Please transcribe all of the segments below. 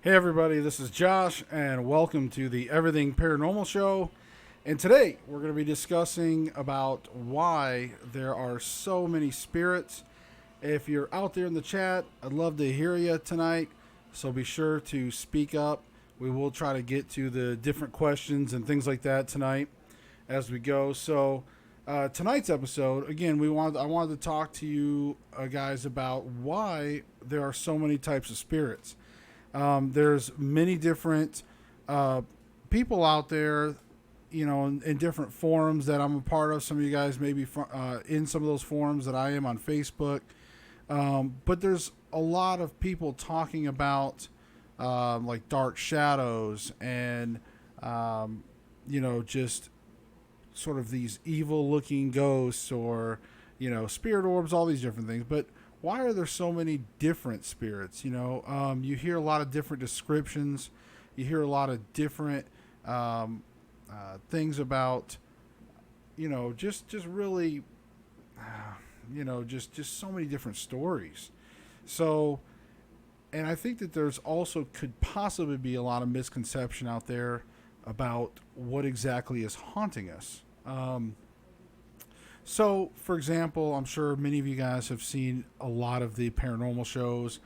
Hey everybody, this is Josh, and welcome to the Everything Paranormal Show. And today we're going to be discussing about why there are so many spirits. If you're out there in the chat, I'd love to hear you tonight, so be sure to speak up. We will try to get to the different questions and things like that tonight as we go. So tonight's episode, again, I wanted to talk to you guys about why there are so many types of spirits. There's many different people out there, in different forums that I'm a part of. Some of you guys may be in some of those forums that I am on Facebook. But there's a lot of people talking about like dark shadows and, just sort of these evil looking ghosts or, spirit orbs, all these different things. But why are there so many different spirits? You hear a lot of different descriptions. You hear a lot of different things about, just really, just so many different stories. So, and I think that there's also could possibly be a lot of misconception out there about what exactly is haunting us. So, for example, I'm sure many of you guys have seen a lot of the paranormal shows,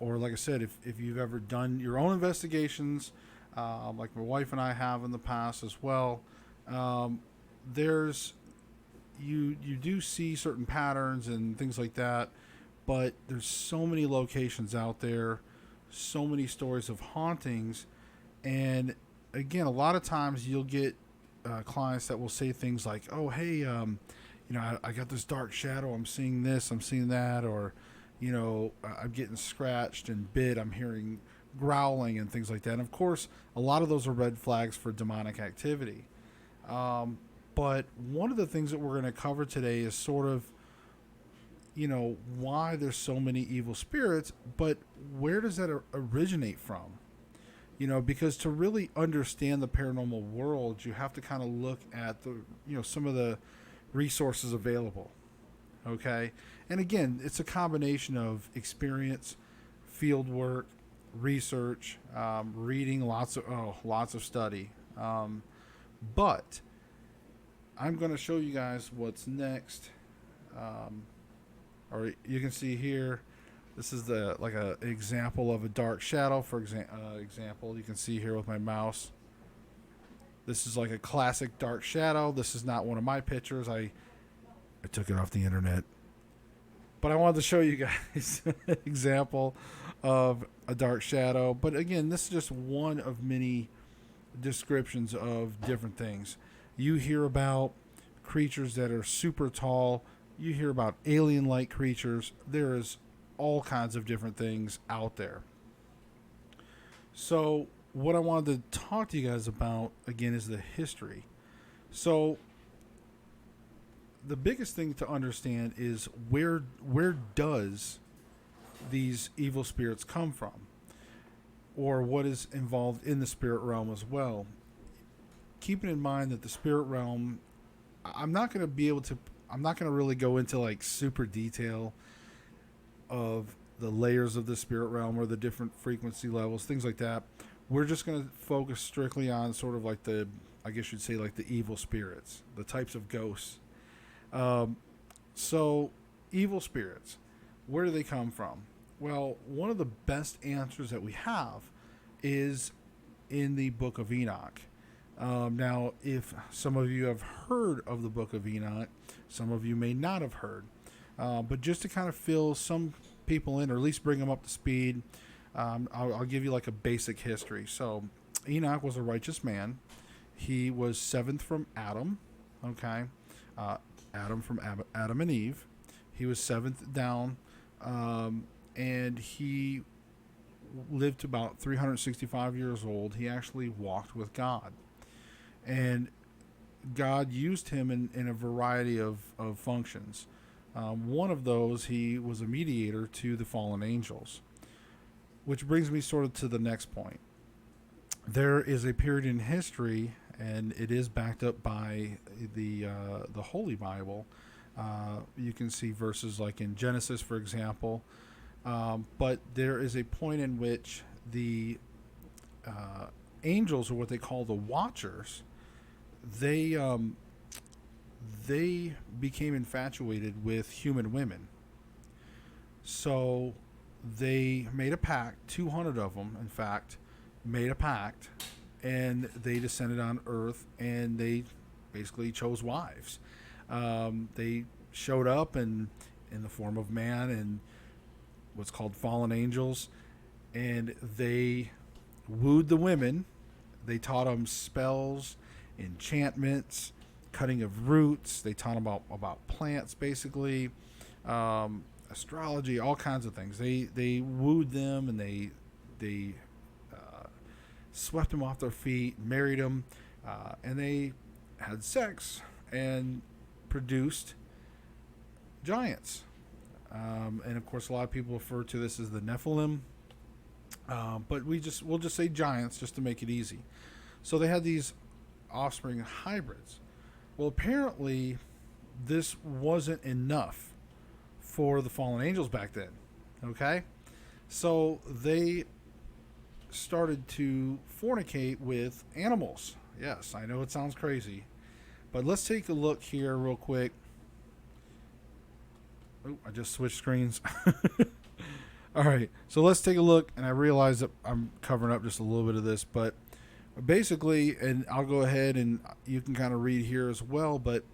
or like I said, if you've ever done your own investigations, like my wife and I have in the past as well, there's you do see certain patterns and things like that, but there's so many locations out there, so many stories of hauntings, and again, a lot of times you'll get clients that will say things like, "Oh, hey, I got this dark shadow. I'm seeing this. I'm seeing that," or, I'm getting scratched and bit. I'm hearing growling and things like that. And of course, a lot of those are red flags for demonic activity. But one of the things that we're going to cover today is sort of, why there's so many evil spirits, but where does that originate from? Because to really understand the paranormal world, you have to kind of look at some of the resources available. Okay. And again, it's a combination of experience, field work, research, reading, lots of study. But I'm going to show you guys what's next. Or you can see here, this is the like a example of a dark shadow. For example, you can see here with my mouse. This is like a classic dark shadow. This is not one of my pictures. I took it off the internet, but I wanted to show you guys an example of a dark shadow. But again, this is just one of many descriptions of different things. You hear about creatures that are super tall. You hear about alien-like creatures. There is all kinds of different things out there. So what I wanted to talk to you guys about again is the history. So the biggest thing to understand is where does these evil spirits come from, or what is involved in the spirit realm as well. Keeping in mind that the spirit realm, I'm not going to really go into like super detail of the layers of the spirit realm or the different frequency levels, things like that. We're just going to focus strictly on sort of like I guess you'd say like the evil spirits, the types of ghosts. So evil spirits, where do they come from? Well, one of the best answers that we have is in the Book of Enoch. Now, if some of you have heard of the Book of Enoch, some of you may not have heard. But just to kind of fill some people in, or at least bring them up to speed, I'll give you like a basic history. So Enoch was a righteous man. He was seventh from Adam. Okay. Adam from Adam and Eve. He was seventh down. And he lived to about 365 years old. He actually walked with God. And God used him in a variety of functions. One of those, he was a mediator to the fallen angels. Which brings me sort of to the next point. There is a period in history, and it is backed up by the Holy Bible. You can see verses like in Genesis, for example. But there is a point in which the angels, or what they call the Watchers, they they became infatuated with human women. So they made a pact. 200 of them, in fact, made a pact, and they descended on Earth, and they basically chose wives. They showed up in the form of man and what's called fallen angels, and they wooed the women. They taught them spells, enchantments, cutting of roots. They taught them about plants, basically, astrology, all kinds of things. They wooed them, and they swept them off their feet, married them, and they had sex and produced giants. And of course, a lot of people refer to this as the Nephilim, but we'll just say giants just to make it easy. So they had these offspring hybrids. Well, apparently, this wasn't enough for the fallen angels back then. Okay, so they started to fornicate with animals. Yes, I know it sounds crazy, but let's take a look here real quick. Oh, I just switched screens. All right, so let's take a look, and I realize that I'm covering up just a little bit of this, but basically, and I'll go ahead and you can kind of read here as well, but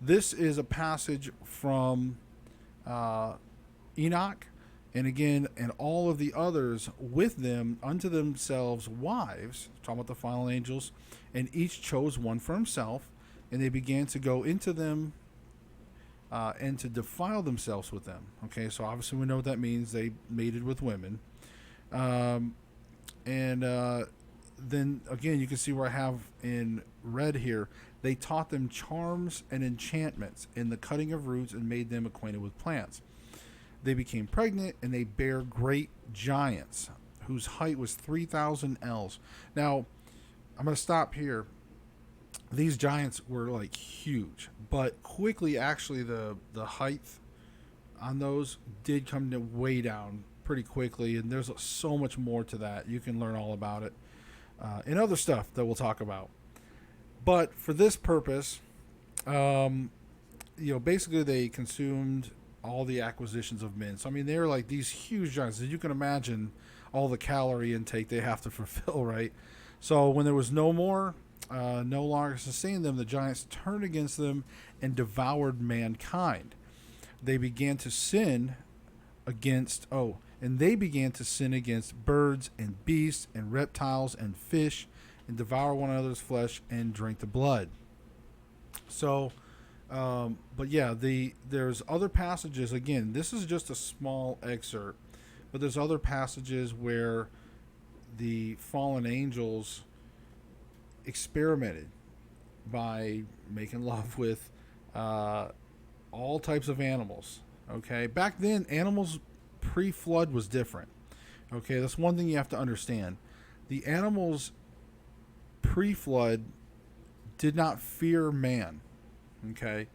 this is a passage from Enoch, and again, and all of the others with them unto themselves wives, talking about the fallen angels, and each chose one for himself, and they began to go into them and to defile themselves with them. Okay, so obviously we know what that means. They mated with women. And then again, you can see where I have in red here, they taught them charms and enchantments in the cutting of roots and made them acquainted with plants. They became pregnant, and they bare great giants whose height was 3,000 ells. Now, I'm going to stop here. These giants were like huge, but quickly, actually, the height on those did come to way down pretty quickly, and there's so much more to that. You can learn all about it and other stuff that we'll talk about. But for this purpose, basically they consumed all the acquisitions of men. So I mean, they're like these huge giants. As you can imagine, all the calorie intake they have to fulfill, right? So when there was no longer sustaining them, the giants turned against them and devoured mankind. They began to sin against birds and beasts and reptiles and fish, and devour one another's flesh and drink the blood. So, but yeah, there's other passages. Again, this is just a small excerpt, but there's other passages where the fallen angels experimented by making love with all types of animals. Okay, back then, animals pre-flood was different. Okay, that's one thing you have to understand. The animals pre-flood did not fear man. Okay,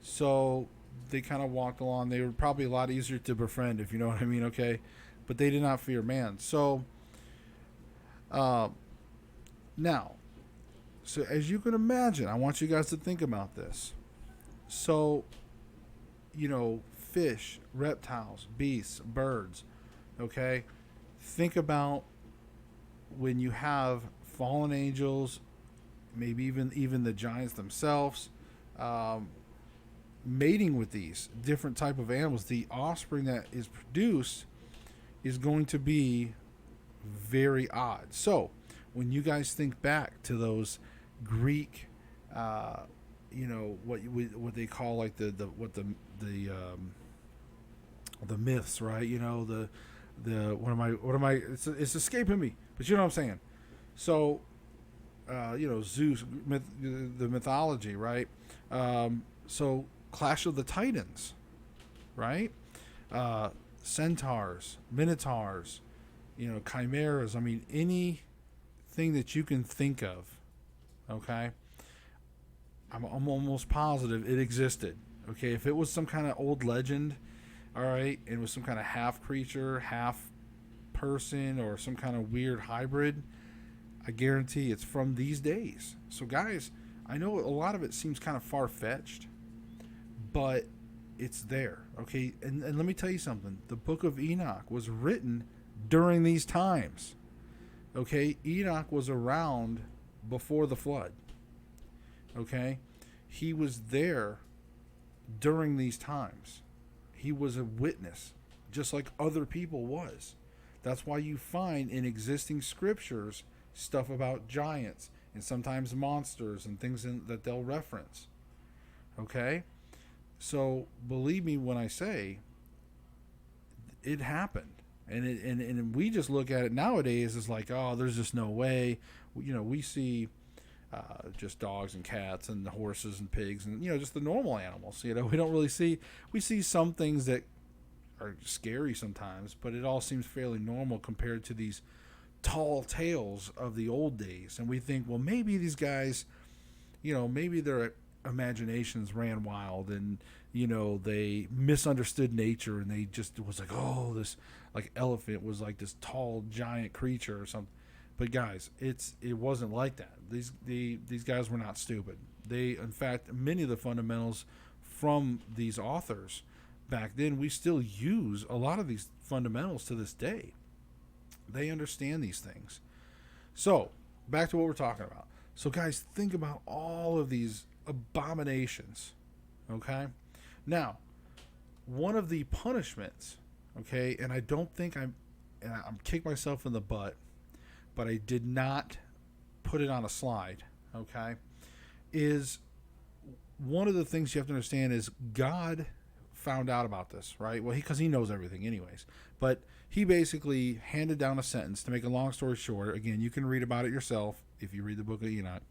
so they kind of walked along. They were probably a lot easier to befriend, if you know what I mean. Okay, but they did not fear man. So now, so as you can imagine, I want you guys to think about this. So, fish, reptiles, beasts, birds, okay? Think about when you have fallen angels, maybe even the giants themselves, mating with these different type of animals. The offspring that is produced is going to be very odd. So, when you guys think back to those Greek, what they call like the myths, right? What am I? It's escaping me, but you know what I'm saying. So, Zeus, the mythology, right? So Clash of the Titans, right? Centaurs, minotaurs, chimeras. I mean, anything that you can think of. Okay, I'm almost positive it existed. Okay, if it was some kind of old legend, all right, it was some kind of half creature, half person or some kind of weird hybrid, I guarantee it's from these days. So guys, I know a lot of it seems kind of far-fetched, but it's there, okay? And let me tell you something. The Book of Enoch was written during these times, okay? Enoch was around before the flood, okay? He was there during these times. He was a witness, just like other people was. That's why you find in existing scriptures stuff about giants and sometimes monsters and things that they'll reference, okay? So believe me when I say it happened, and we just look at it nowadays as like, oh, there's just no way. You know, we see just dogs and cats and horses and pigs and, you know, just the normal animals. You know, we see some things that are scary sometimes, but it all seems fairly normal compared to these tall tales of the old days. And we think, well, maybe these guys, you know, maybe their imaginations ran wild and, you know, they misunderstood nature and they just was like, oh, this like elephant was like this tall giant creature or something. But guys, it wasn't like that. These guys were not stupid. They, in fact, many of the fundamentals from these authors back then, we still use a lot of these fundamentals to this day. They understand these things. So back to what we're talking about. So guys, think about all of these abominations, okay? Now, one of the punishments, okay, and I don't think I'm kicking myself in the butt, but I did not put it on a slide, okay, is one of the things you have to understand is God found out about this, right? Well, because he knows everything anyways. But he basically handed down a sentence. To make a long story short, again, you can read about it yourself if you read the Book of Enoch.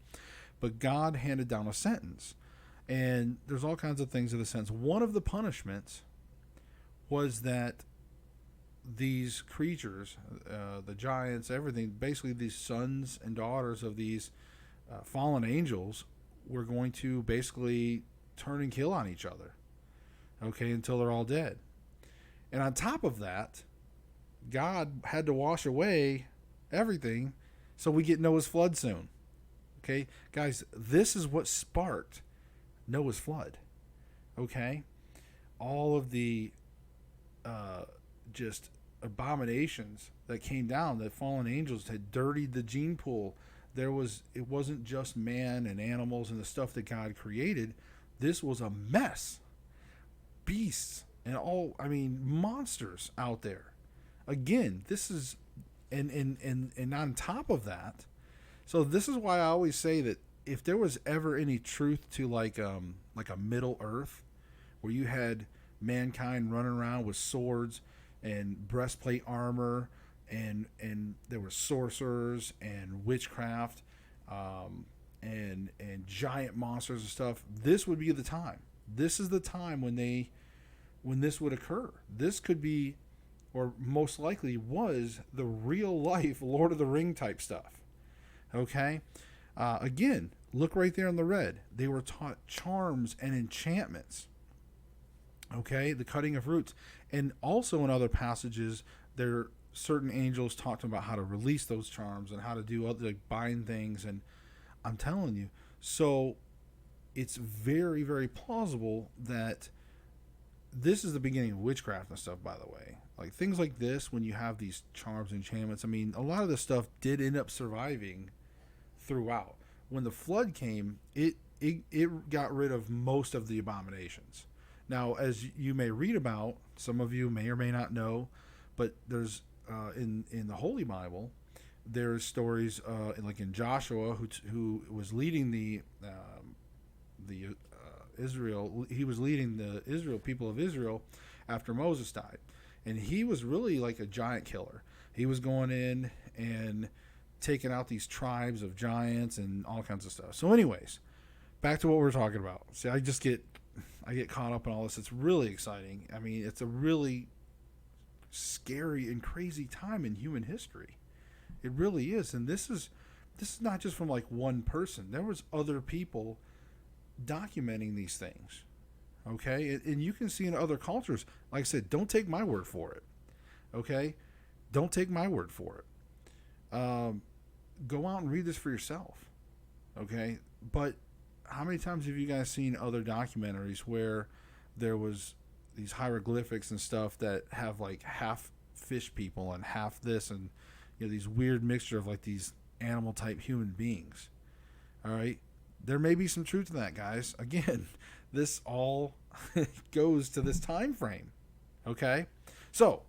But God handed down a sentence. And there's all kinds of things in the sentence. One of the punishments was that these creatures, the giants, everything, basically these sons and daughters of these fallen angels were going to basically turn and kill on each other, okay, until they're all dead. And on top of that, God had to wash away everything so we get Noah's flood soon. Okay, guys, this is what sparked Noah's flood. Okay, all of the just abominations that came down, that fallen angels had dirtied the gene pool. It wasn't just man and animals and the stuff that God created. This was a mess. Beasts and all, I mean, monsters out there. Again, this is, and on top of that, so this is why I always say that if there was ever any truth to like a Middle Earth, where you had mankind running around with swords and breastplate armor, and there were sorcerers and witchcraft, and giant monsters and stuff, this would be the time. This is the time when this would occur. This could be, or most likely was, the real life Lord of the Ring type stuff. Okay? Again, look right there in the red. They were taught charms and enchantments. Okay? The cutting of roots. And also in other passages, there are certain angels talked about how to release those charms and how to do other, like, bind things. And I'm telling you, so it's very, very plausible that this is the beginning of witchcraft and stuff, by the way. Like things like this, when you have these charms and enchantments, I mean, a lot of this stuff did end up surviving throughout. When the flood came, it got rid of most of the abominations. Now, as you may read about, some of you may or may not know, but there's in the Holy Bible, there's stories like in Joshua, who was leading the Israel. He was leading the people of Israel after Moses died, and he was really like a giant killer. He was going in and taking out these tribes of giants and all kinds of stuff. So anyways, back to what we're talking about. See, I get caught up in all this. It's really exciting. I mean, it's a really scary and crazy time in human history. It really is. And this is not just from like one person. There was other people documenting these things. Okay? And you can see in other cultures, like I said, don't take my word for it. Okay? Don't take my word for it. Go out and read this for yourself. Okay? But how many times have you guys seen other documentaries where there was these hieroglyphics and stuff that have like half fish people and half this, and these weird mixture of like these animal type human beings? All right? There may be some truth to that, guys. Again, this all goes to this time frame. Okay? So,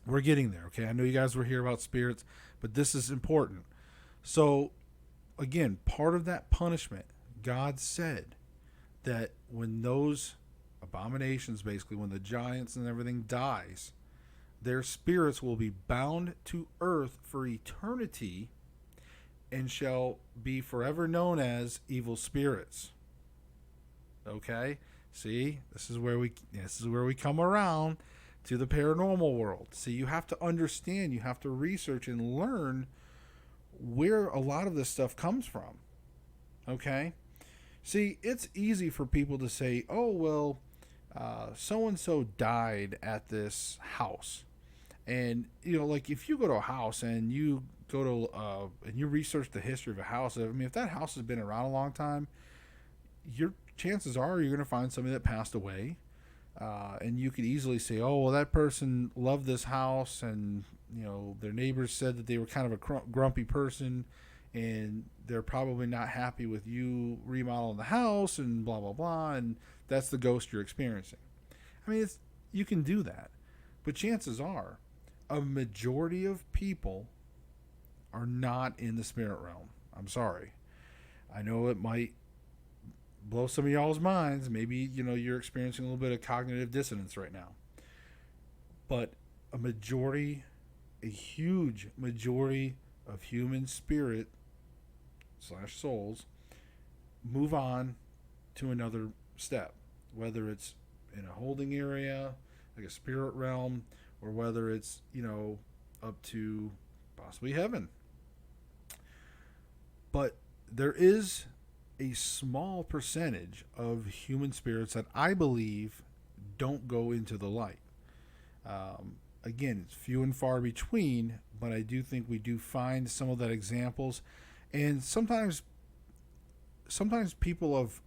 we're getting there, okay? I know you guys were here about spirits, but this is important. So, again, part of that punishment, God said that when those abominations, basically, when the giants and everything dies, their spirits will be bound to earth for eternity and shall be forever known as evil spirits. Okay? See, this is where we come around to the paranormal world. See, you have to understand, you have to research and learn where a lot of this stuff comes from. Okay? See, it's easy for people to say, oh, well, so-and-so died at this house. And, like if you go to a house and you go to, and you research the history of a house, I mean, if that house has been around a long time, your chances are you're going to find somebody that passed away. And you could easily say, oh, well, that person loved this house, and, their neighbors said that they were kind of a grumpy person, and they're probably not happy with you remodeling the house, and blah, blah, blah, and that's the ghost you're experiencing. I mean, you can do that, but chances are a majority of people are not in the spirit realm. I'm sorry. I know it might blow some of y'all's minds. Maybe, you're experiencing a little bit of cognitive dissonance right now. But a huge majority of human spirit / souls move on to another step, whether it's in a holding area, like a spirit realm, or whether it's, up to possibly heaven. But there is a small percentage of human spirits that I believe don't go into the light. Again, it's few and far between, but I do think we do find some of that examples. And sometimes people of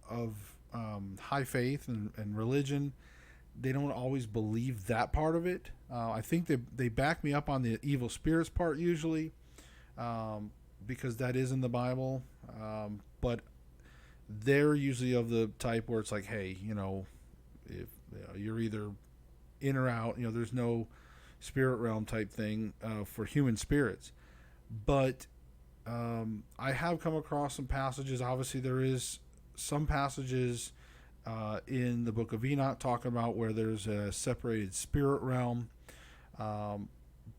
high faith and religion, they don't always believe that part of it. I think they back me up on the evil spirits part usually, because that is in the Bible. But they're usually of the type where it's like, hey, if you're either in or out, there's no spirit realm type thing for human spirits. But I have come across some passages. Obviously, there is some passages in the Book of Enoch talking about where there's a separated spirit realm.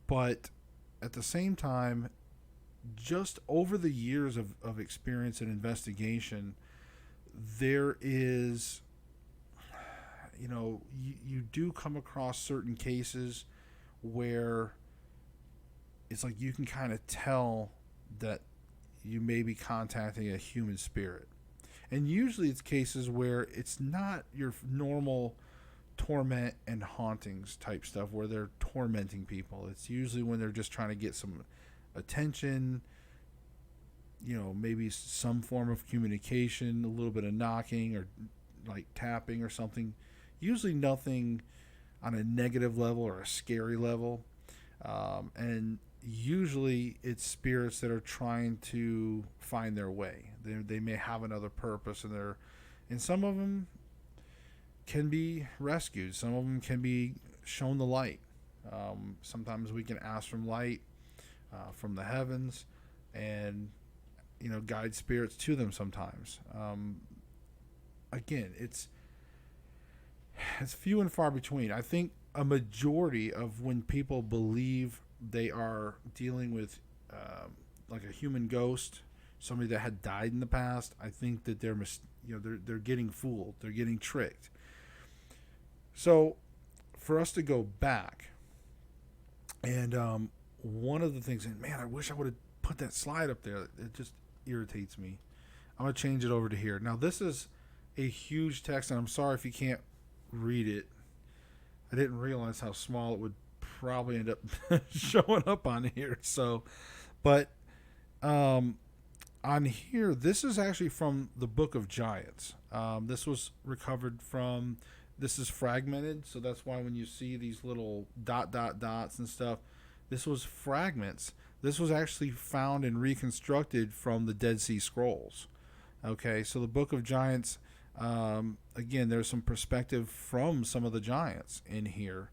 But at the same time, just over the years of experience and investigation, there is, you do come across certain cases where it's like you can kind of tell that you may be contacting a human spirit. And usually it's cases where it's not your normal torment and hauntings type stuff where they're tormenting people. It's usually when they're just trying to get some attention, maybe some form of communication, a little bit of knocking or like tapping or something. Usually nothing on a negative level or a scary level. And usually it's spirits that are trying to find their way. They may have another purpose, and some of them can be rescued. Some of them can be shown the light. Sometimes we can ask from light, from the heavens, and guide spirits to them sometimes. Again, it's few and far between. I think a majority of when people believe they are dealing with like a human ghost, somebody that had died in the past, I think that they're getting fooled, they're getting tricked. So for us to go back, and one of the things, and man, I wish I would have put that slide up there. It just irritates me. I'm going to change it over to here. Now, this is a huge text, and I'm sorry if you can't read it. I didn't realize how small it would probably end up showing up on here. So, but on here, this is actually from the Book of Giants. This was recovered from. This is fragmented, so that's why when you see these little dots and stuff, this was fragments. This was actually found and reconstructed from the Dead Sea Scrolls. Okay, so the Book of Giants, again, there's some perspective from some of the giants in here,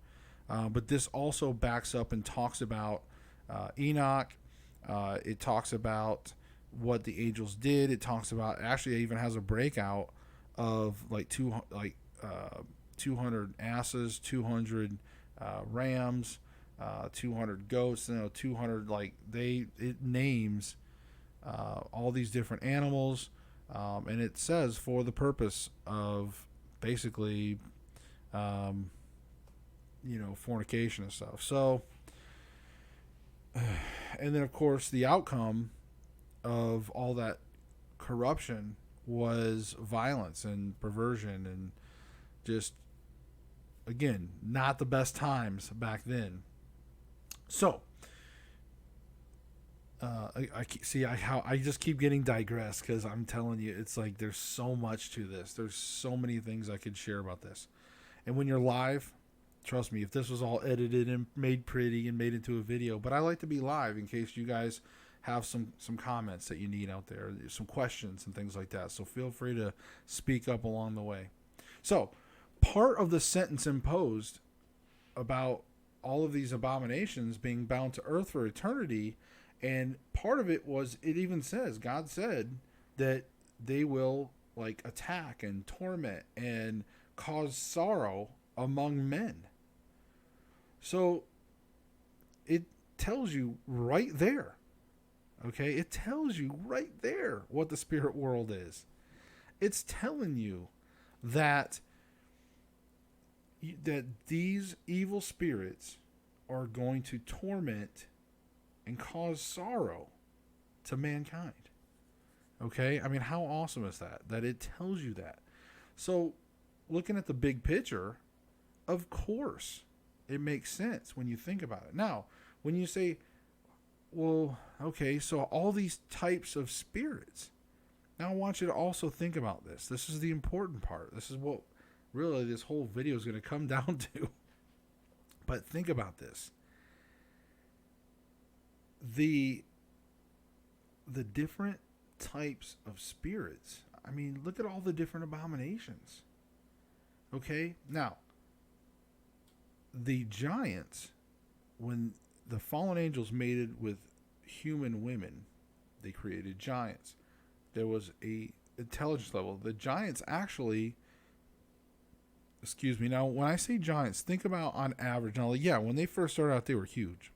but this also backs up and talks about Enoch. It talks about what the angels did. It talks about, actually, it even has a breakout of like 200 asses, 200 rams, 200 goats, 200, it names all these different animals, and it says for the purpose of basically fornication and stuff. So, and then of course the outcome of all that corruption was violence and perversion, and just, again, not the best times back then. So, I just keep getting digressed, because I'm telling you, it's like there's so much to this. There's so many things I could share about this. And when you're live, trust me, if this was all edited and made pretty and made into a video, but I like to be live in case you guys have some comments that you need out there, some questions and things like that. So feel free to speak up along the way. So, part of the sentence imposed about all of these abominations being bound to earth for eternity, and part of it was, it even says, God said that they will attack and torment and cause sorrow among men. So it tells you right there, okay? It tells you right there what the spirit world is. It's telling you that these evil spirits are going to torment and cause sorrow to mankind. Okay? I mean, how awesome is that? That it tells you that. So, looking at the big picture, of course, it makes sense when you think about it. Now, when you say, well, okay, so all these types of spirits. Now, I want you to also think about this. This is the important part. This is what really this whole video is going to come down to. But think about this. The different types of spirits. I mean, look at all the different abominations. Okay? Now, the giants, when the fallen angels mated with human women, they created giants. There was a intelligence level. The giants actually, now when I say giants, think about on average. Now, yeah, when they first started out, they were huge.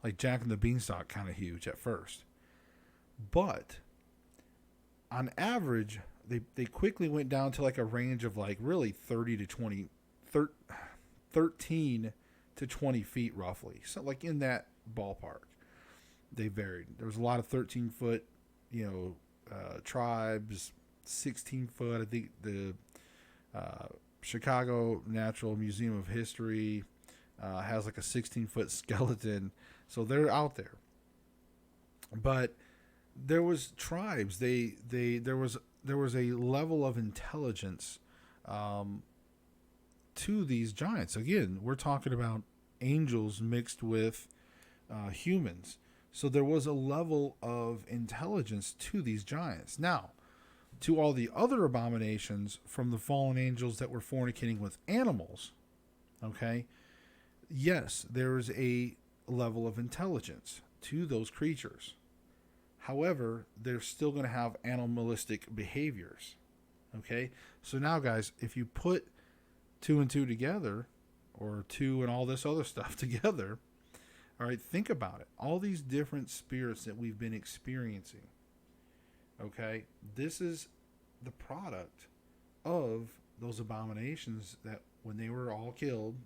Like Jack and the Beanstalk, kind of huge at first. But on average, they quickly went down to a range of really 13 to 20 feet roughly. So in that ballpark. They varied. There was a lot of 13-foot, tribes, 16-foot. I think the Chicago Natural Museum of History has a 16-foot skeleton. So they're out there. But there was tribes. There was a level of intelligence to these giants. Again, we're talking about angels mixed with humans. So there was a level of intelligence to these giants. Now, to all the other abominations from the fallen angels that were fornicating with animals, okay, yes, there is a level of intelligence to those creatures. However, they're still going to have animalistic behaviors, okay? So now, guys, if you put 2 and 2 together, or 2 and all this other stuff together, all right, think about it. All these different spirits that we've been experiencing, okay, this is the product of those abominations that when they were all killed,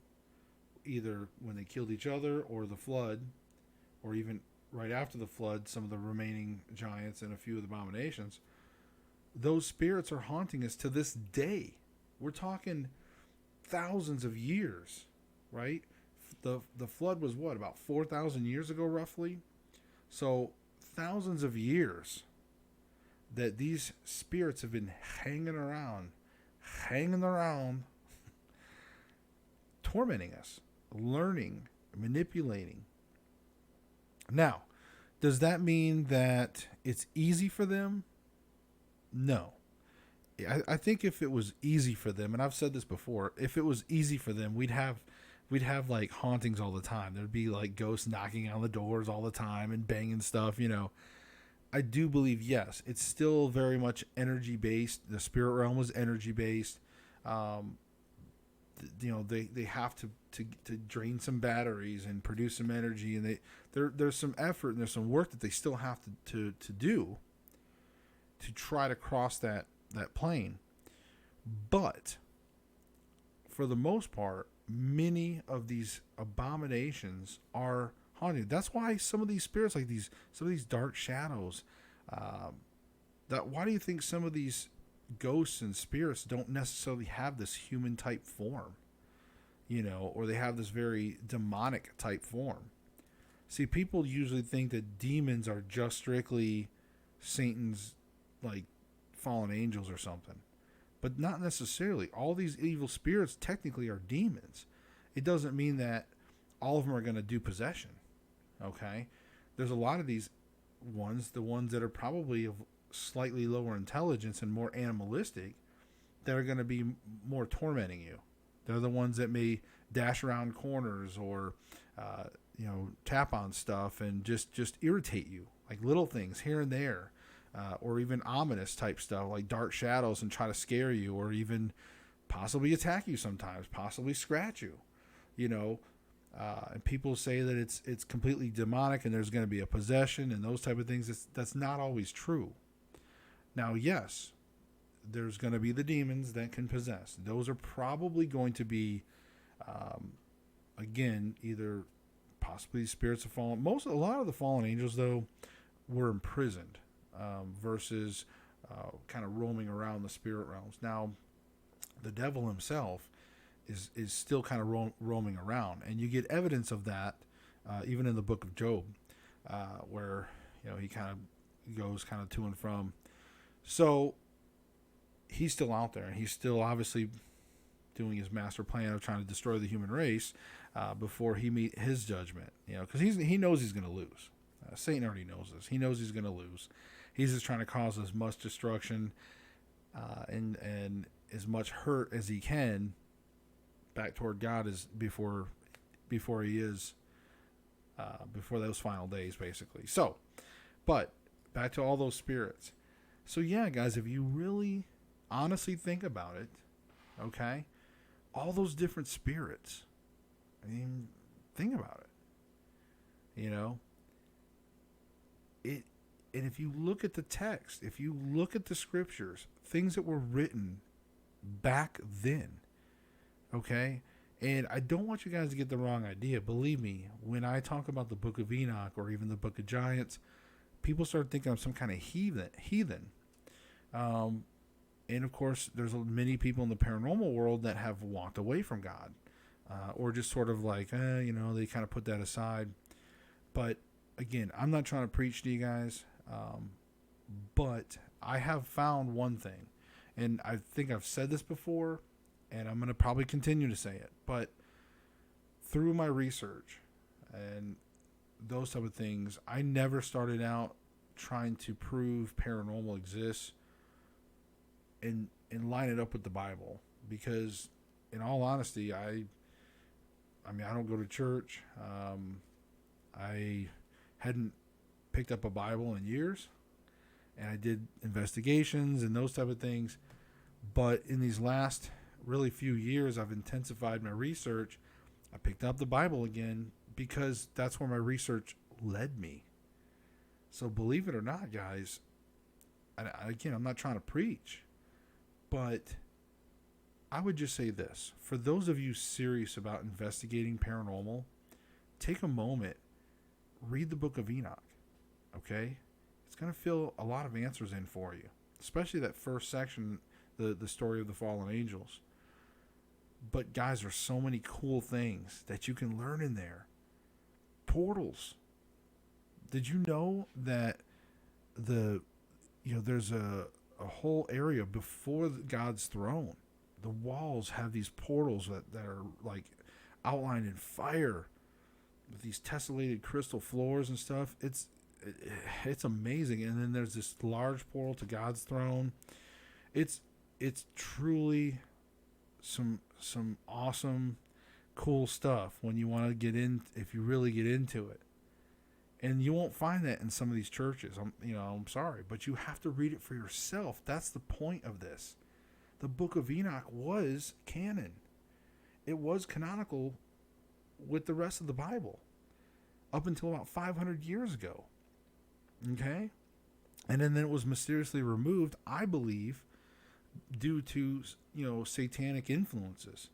either when they killed each other or the flood, or even right after the flood, some of the remaining giants and a few of the abominations, those spirits are haunting us to this day. We're talking thousands of years, right? the flood was what, about 4,000 years ago, roughly. So thousands of years that these spirits have been hanging around, tormenting us, learning, manipulating. Now, does that mean that it's easy for them? No. I think if it was easy for them, and I've said this before, if it was easy for them, we'd have like hauntings all the time. There'd be like ghosts knocking on the doors all the time and banging stuff, you know. I do believe, yes, it's still very much energy based. The spirit realm was energy based. You know, they have to drain some batteries and produce some energy, and there's some effort and there's some work that they still have to do to try to cross that plane. But for the most part, many of these abominations are haunted. That's why some of these spirits, like some of these dark shadows, why do you think some of these ghosts and spirits don't necessarily have this human type form, you know, or they have this very demonic type form? See, people usually think that demons are just strictly Satan's, like, fallen angels or something, but not necessarily. All these evil spirits technically are demons. It doesn't mean that all of them are going to do possession. Okay, there's a lot of these ones, the ones that are probably of slightly lower intelligence and more animalistic, that are going to be more tormenting you. They're the ones that may dash around corners or you know, tap on stuff and just irritate you, like little things here and there. Or even ominous type stuff like dark shadows and try to scare you, or even possibly attack you sometimes, possibly scratch you, you know. And people say that it's completely demonic and there's going to be a possession and those type of things. That's not always true. Now, yes, there's going to be the demons that can possess. Those are probably going to be, again, either possibly spirits of fallen. A lot of the fallen angels, though, were imprisoned. Versus kind of roaming around the spirit realms. Now, the devil himself is still kind of roaming around, and you get evidence of that even in the book of Job, where, you know, he kind of goes kind of to and from. So he's still out there, and he's still obviously doing his master plan of trying to destroy the human race before he meet his judgment. You know, because he knows he's going to lose. Satan already knows this. He knows he's going to lose. He's just trying to cause as much destruction and as much hurt as he can back toward God as before he is before those final days, basically. So, but back to all those spirits. So yeah, guys, if you really honestly think about it, okay, all those different spirits. I mean, think about it. You know. And if you look at the text, if you look at the scriptures, things that were written back then, okay? And I don't want you guys to get the wrong idea. Believe me, when I talk about the Book of Enoch or even the Book of Giants, people start thinking I'm some kind of heathen. And of course, there's many people in the paranormal world that have walked away from God, or just sort of like, you know, they kind of put that aside. But again, I'm not trying to preach to you guys. But I have found one thing, and I think I've said this before, and I'm going to probably continue to say it, but through my research and those type of things, I never started out trying to prove paranormal exists and line it up with the Bible, because in all honesty, I mean, I don't go to church. I hadn't picked up a Bible in years, and I did investigations and those type of things. But in these last really few years, I've intensified my research. I picked up the Bible again because that's where my research led me. So believe it or not, guys, again, I'm not trying to preach, but I would just say this. For those of you serious about investigating paranormal, take a moment, read the Book of Enoch. Okay? It's going to fill a lot of answers in for you, especially that first section, the story of the fallen angels. But guys, there's so many cool things that you can learn in there. Portals. Did you know that there's a whole area before God's throne? The walls have these portals that are like outlined in fire with these tessellated crystal floors and stuff. It's amazing. And then there's this large portal to God's throne. It's truly some awesome, cool stuff when you want to get in, if you really get into it. And you won't find that in some of these churches. I'm sorry, but you have to read it for yourself. That's the point of this. The Book of Enoch was canon. It was canonical with the rest of the Bible up until about 500 years ago. Okay? And then it was mysteriously removed, I believe, due to, satanic influences.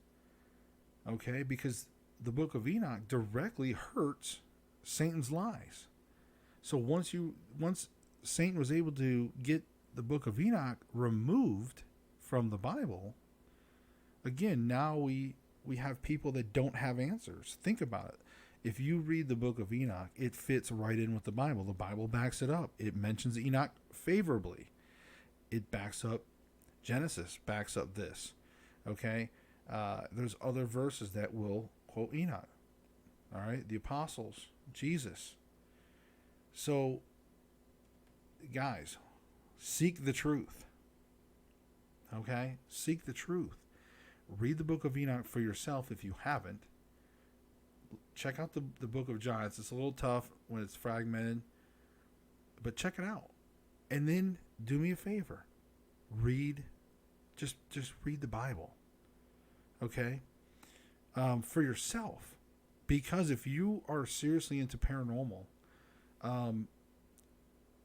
Okay? Because the Book of Enoch directly hurts Satan's lies. So once Satan was able to get the Book of Enoch removed from the Bible, again, now we have people that don't have answers. Think about it. If you read the Book of Enoch, it fits right in with the Bible. The Bible backs it up. It mentions Enoch favorably. It backs up Genesis, backs up this. Okay? There's other verses that will quote Enoch. All right? The apostles, Jesus. So, guys, seek the truth. Okay? Seek the truth. Read the Book of Enoch for yourself if you haven't. Check out the Book of John. It's a little tough when it's fragmented, but check it out. And then do me a favor. Read, just read the Bible. Okay? For yourself. Because if you are seriously into paranormal,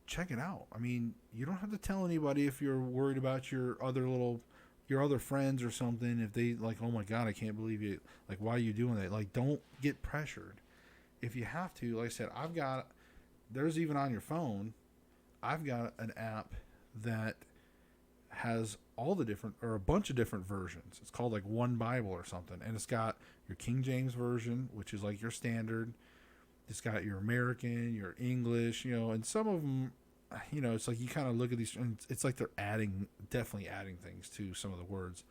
check it out. I mean, you don't have to tell anybody if you're worried about your other friends or something. If they like, oh my God, I can't believe you. Like, why are you doing that? Like, don't get pressured. If you have to, like I said, there's even on your phone, I've got an app that has all the different, or a bunch of different versions. It's called like One Bible or something. And it's got your King James Version, which is like your standard. It's got your American, your English, and some of them, it's like you kind of look at these, and it's like they're definitely adding things to some of the words.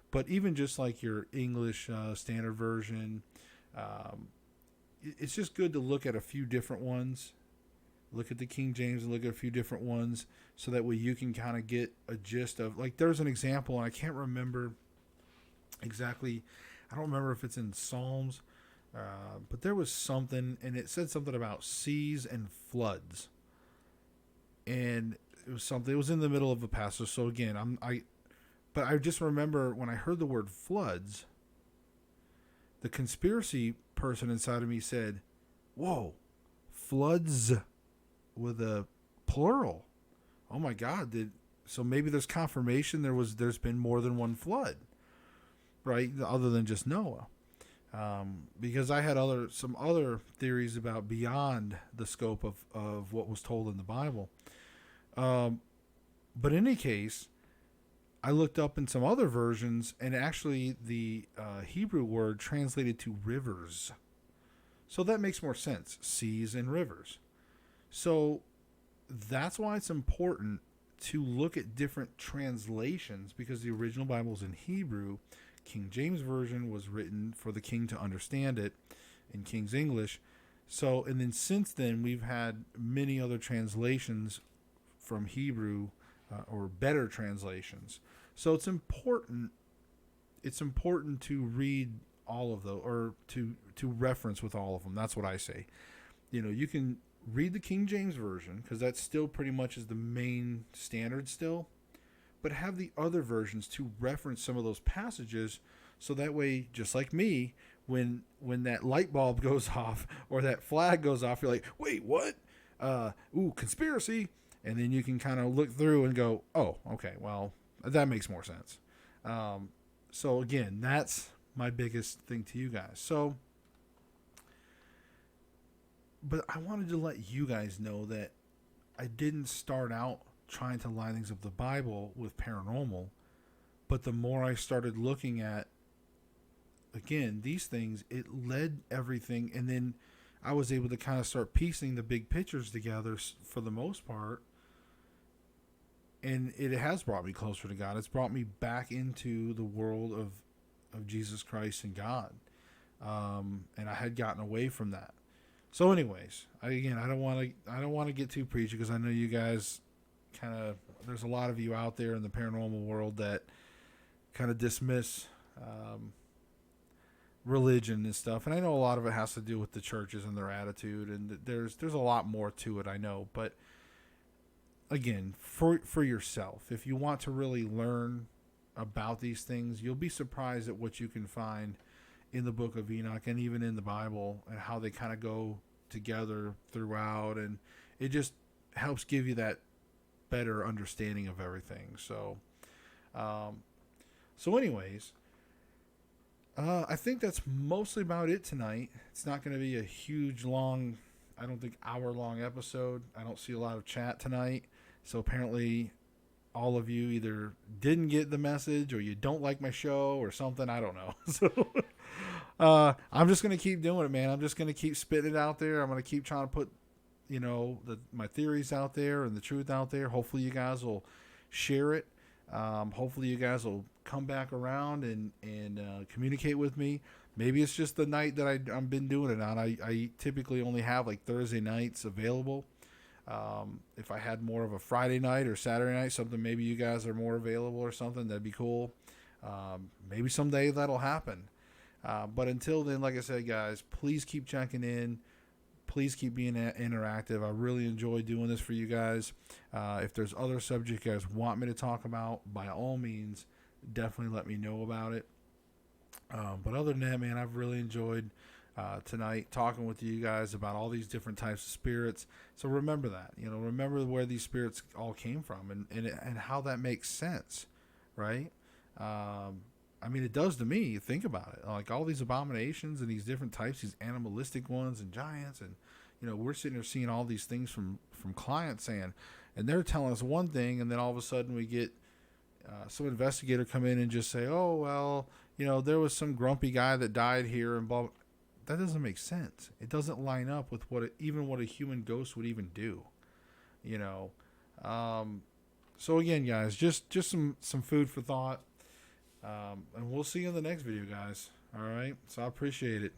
But even just like your English standard version, it's just good to look at a few different ones. Look at the King James and look at a few different ones, so that way you can kind of get a gist of, like, there's an example, and I can't remember exactly. I don't remember if it's in Psalms, but there was something, and it said something about seas and floods. And it was in the middle of a passage. So again, but I just remember when I heard the word floods, the conspiracy person inside of me said, whoa, floods with a plural. Oh my God. So maybe there's confirmation there's been more than one flood, right? Other than just Noah. Because I had some other theories about beyond the scope of what was told in the Bible. But in any case, I looked up in some other versions, and actually the Hebrew word translated to rivers. So that makes more sense. Seas and rivers. So that's why it's important to look at different translations, because the original Bible is in Hebrew. King James Version was written for the king to understand it in King's English. So, and then since then, we've had many other translations from Hebrew, or better translations. So it's important to read all of those, or to reference with all of them. That's what I say. You can read the King James Version, because that still pretty much is the main standard still, but have the other versions to reference some of those passages, so that way, just like me, when that light bulb goes off or that flag goes off, you're like, wait, what? Conspiracy. And then you can kind of look through and go, oh, okay, well, that makes more sense. So again, that's my biggest thing to you guys. So, but I wanted to let you guys know that I didn't start out trying to line things up the Bible with paranormal, but the more I started looking at again, these things, it led everything, and then I was able to kind of start piecing the big pictures together for the most part, and it has brought me closer to God. It's brought me back into the world of Jesus Christ and God, and I had gotten away from that. So, anyways, I don't want to get too preachy, because I know you guys kind of, there's a lot of you out there in the paranormal world that kind of dismiss religion and stuff, and I know a lot of it has to do with the churches and their attitude, and there's a lot more to it, I know. But again, for yourself, if you want to really learn about these things, you'll be surprised at what you can find in the Book of Enoch and even in the Bible, and how they kind of go together throughout, and it just helps give you that better understanding of everything. So anyways, I think that's mostly about it tonight. It's not going to be a huge, long, I don't think hour-long episode. I don't see a lot of chat tonight. So apparently all of you either didn't get the message, or you don't like my show, or something. I don't know. So I'm just going to keep doing it, man. I'm just going to keep spitting it out there. I'm going to keep trying to put, my theories out there and the truth out there. Hopefully you guys will share it. Hopefully you guys will come back around and communicate with me. Maybe it's just the night that I've been doing it on. I typically only have like Thursday nights available. If I had more of a Friday night or Saturday night, something maybe you guys are more available or something, that'd be cool. Maybe someday that'll happen. But until then, like I said, guys, please keep checking in. Please keep being interactive. I really enjoy doing this for you guys. If there's other subjects you guys want me to talk about, by all means, definitely let me know about it. But other than that, man, I've really enjoyed tonight talking with you guys about all these different types of spirits. So remember that. Remember where these spirits all came from, and how that makes sense, right? It does to me. Think about it. Like all these abominations and these different types, these animalistic ones and giants, and we're sitting there seeing all these things from clients saying, and they're telling us one thing, and then all of a sudden we get some investigator come in and just say, oh well, there was some grumpy guy that died here, and blah. That doesn't make sense. It doesn't line up with what a human ghost would even do. So again, guys, just some food for thought. And we'll see you in the next video, guys. All right. So I appreciate it.